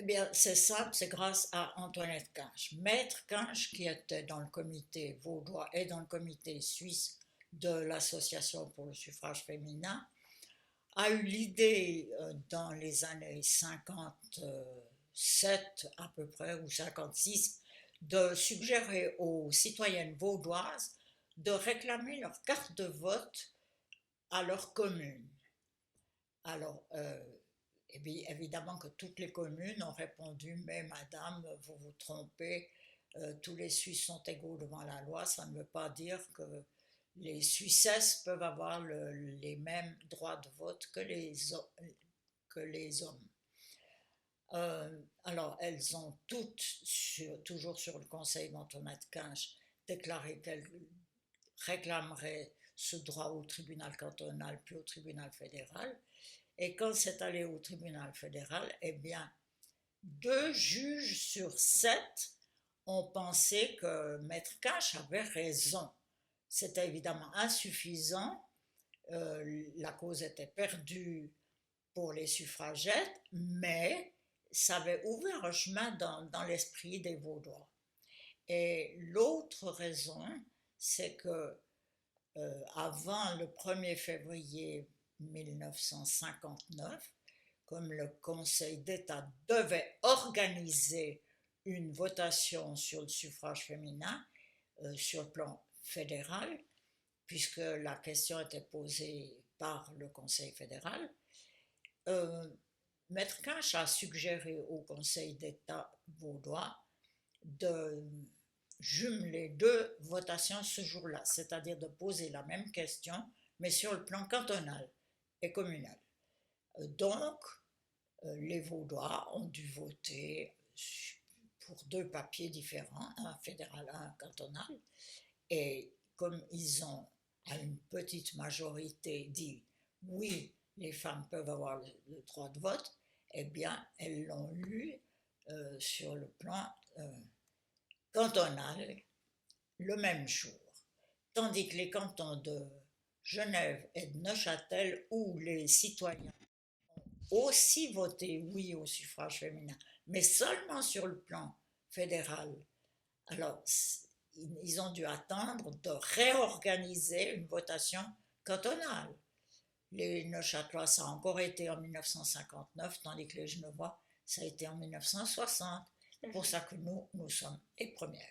bien, c'est simple, c'est grâce à Antoinette Kinch. Maître Kinch, qui était dans le comité vaudois et dans le comité suisse de l'Association pour le suffrage féminin, a eu l'idée dans les années 57 à peu près, ou 56, de suggérer aux citoyennes vaudoises de réclamer leur carte de vote à leur commune. Alors, et bien, évidemment que toutes les communes ont répondu, mais madame, vous vous trompez, tous les Suisses sont égaux devant la loi, ça ne veut pas dire que les Suissesses peuvent avoir les mêmes droits de vote que les hommes. Alors, elles ont toutes, toujours sur le conseil d'Antoinette Kinch, déclaré qu'elles réclameraient ce droit au tribunal cantonal puis au tribunal fédéral. Et quand c'est allé au tribunal fédéral, eh bien, 2 juges sur 7 ont pensé que Maître Kinch avait raison. C'était évidemment insuffisant, la cause était perdue pour les suffragettes, mais ça avait ouvert un chemin dans l'esprit des Vaudois. Et l'autre raison, c'est que avant le 1er février 1959, comme le Conseil d'État devait organiser une votation sur le suffrage féminin sur le plan fédéral, puisque la question était posée par le Conseil fédéral, Maître Kinch a suggéré au Conseil d'État vaudois de jumeler 2 votations ce jour-là, c'est-à-dire de poser la même question, mais sur le plan cantonal et communal. Donc, les Vaudois ont dû voter pour 2 papiers différents, un fédéral, un cantonal, et comme ils ont à une petite majorité dit oui, les femmes peuvent avoir le droit de vote, eh bien, elles l'ont lu sur le plan cantonal le même jour. Tandis que les cantons de Genève et de Neuchâtel, où les citoyens ont aussi voté oui au suffrage féminin, mais seulement sur le plan fédéral. Alors, ils ont dû attendre de réorganiser une votation cantonale. Les Neuchâtelois, ça a encore été en 1959, tandis que les Genevois, ça a été en 1960. C'est pour ça que nous sommes les premières.